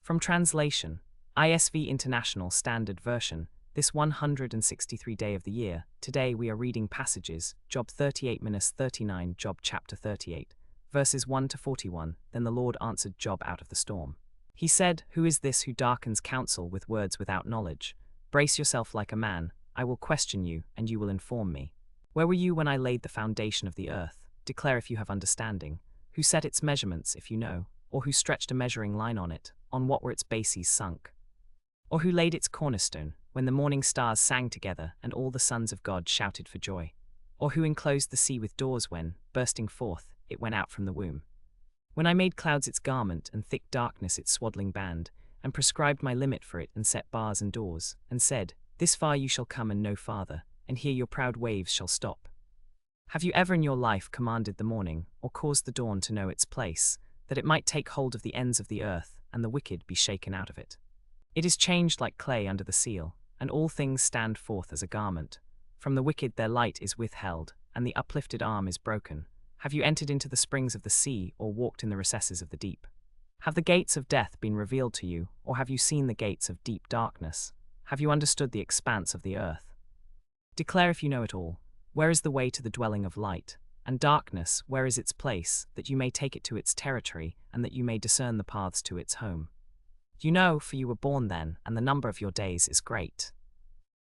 From translation, ISV International Standard Version, this 163 day of the year, today we are reading passages, Job 38-39, Job chapter 38, verses 1 to 41. Then the Lord answered Job out of the storm. He said, "Who is this who darkens counsel with words without knowledge? Brace yourself like a man, I will question you, and you will inform me. Where were you when I laid the foundation of the earth? Declare if you have understanding. Who set its measurements, if you know? Or who stretched a measuring line on it? On what were its bases sunk? Or who laid its cornerstone, when the morning stars sang together, and all the sons of God shouted for joy? Or who enclosed the sea with doors when, bursting forth, it went out from the womb? When I made clouds its garment, and thick darkness its swaddling band, and prescribed my limit for it, and set bars and doors, and said, This far you shall come and no farther, and here your proud waves shall stop. Have you ever in your life commanded the morning, or caused the dawn to know its place, that it might take hold of the ends of the earth, and the wicked be shaken out of it? It is changed like clay under the seal, and all things stand forth as a garment. From the wicked their light is withheld, and the uplifted arm is broken. Have you entered into the springs of the sea, or walked in the recesses of the deep? Have the gates of death been revealed to you, or have you seen the gates of deep darkness? Have you understood the expanse of the earth? Declare if you know it all. Where is the way to the dwelling of light? And darkness, where is its place, that you may take it to its territory, and that you may discern the paths to its home? You know, for you were born then, and the number of your days is great.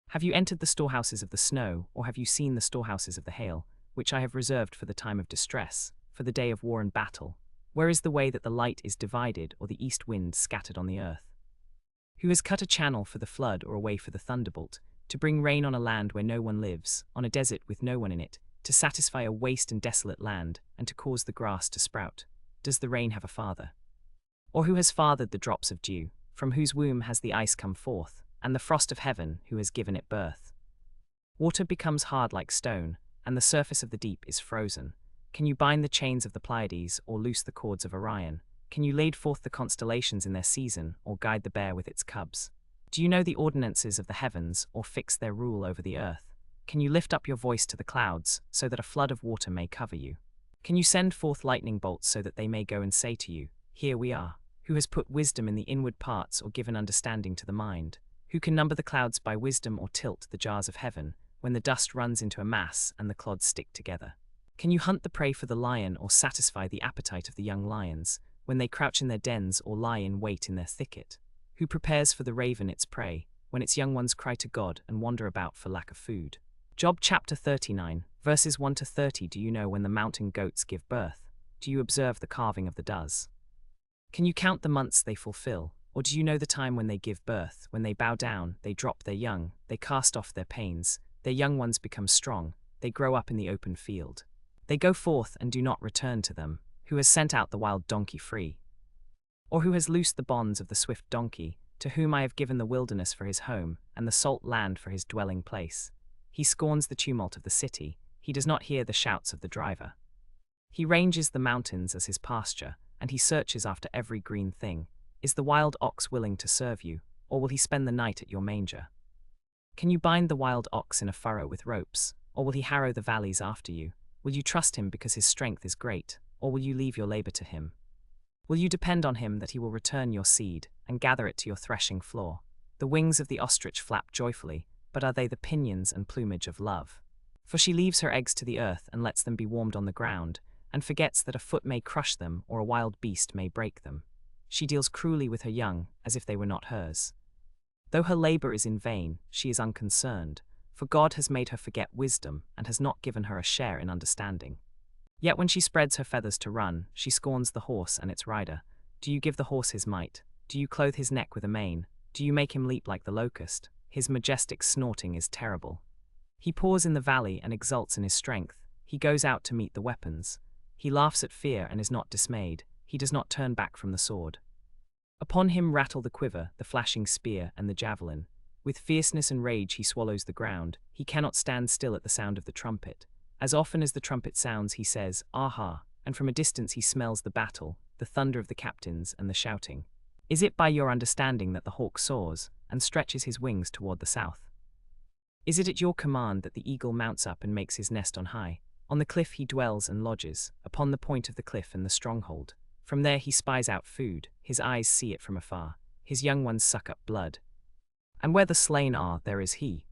Have you entered the storehouses of the snow, or have you seen the storehouses of the hail, which I have reserved for the time of distress, for the day of war and battle? Where is the way that the light is divided, or the east wind scattered on the earth? Who has cut a channel for the flood, or a way for the thunderbolt, to bring rain on a land where no one lives, on a desert with no one in it, to satisfy a waste and desolate land, and to cause the grass to sprout? Does the rain have a father? Or who has fathered the drops of dew, from whose womb has the ice come forth, and the frost of heaven, who has given it birth? Water becomes hard like stone, and the surface of the deep is frozen. Can you bind the chains of the Pleiades, or loose the cords of Orion? Can you lead forth the constellations in their season, or guide the bear with its cubs? Do you know the ordinances of the heavens, or fix their rule over the earth? Can you lift up your voice to the clouds, so that a flood of water may cover you? Can you send forth lightning bolts so that they may go and say to you, Here we are? Who has put wisdom in the inward parts, or given understanding to the mind? Who can number the clouds by wisdom, or tilt the jars of heaven, when the dust runs into a mass and the clods stick together? Can you hunt the prey for the lion, or satisfy the appetite of the young lions, when they crouch in their dens or lie in wait in their thicket? Who prepares for the raven its prey, when its young ones cry to God and wander about for lack of food? Job chapter 39, verses 1 to 30. Do you know when the mountain goats give birth? Do you observe the calving of the does? Can you count the months they fulfill? Or do you know the time when they give birth? When they bow down, they drop their young, they cast off their pains, their young ones become strong, they grow up in the open field. They go forth and do not return to them. Who has sent out the wild donkey free? Or who has loosed the bonds of the swift donkey, to whom I have given the wilderness for his home, and the salt land for his dwelling place? He scorns the tumult of the city, he does not hear the shouts of the driver. He ranges the mountains as his pasture, and he searches after every green thing. Is the wild ox willing to serve you, or will he spend the night at your manger? Can you bind the wild ox in a furrow with ropes, or will he harrow the valleys after you? Will you trust him because his strength is great, or will you leave your labor to him? Will you depend on him that he will return your seed, and gather it to your threshing floor? The wings of the ostrich flap joyfully, but are they the pinions and plumage of love? For she leaves her eggs to the earth and lets them be warmed on the ground, and forgets that a foot may crush them or a wild beast may break them. She deals cruelly with her young, as if they were not hers. Though her labor is in vain, she is unconcerned, for God has made her forget wisdom and has not given her a share in understanding. Yet when she spreads her feathers to run, she scorns the horse and its rider. Do you give the horse his might? Do you clothe his neck with a mane? Do you make him leap like the locust? His majestic snorting is terrible. He paws in the valley and exults in his strength. He goes out to meet the weapons. He laughs at fear and is not dismayed. He does not turn back from the sword. Upon him rattle the quiver, the flashing spear, and the javelin. With fierceness and rage he swallows the ground. He cannot stand still at the sound of the trumpet. As often as the trumpet sounds, he says, Aha, and from a distance he smells the battle, the thunder of the captains, and the shouting. Is it by your understanding that the hawk soars, and stretches his wings toward the south? Is it at your command that the eagle mounts up and makes his nest on high? On the cliff he dwells and lodges, upon the point of the cliff and the stronghold. From there he spies out food, his eyes see it from afar. his young ones suck up blood. And where the slain are, there is he.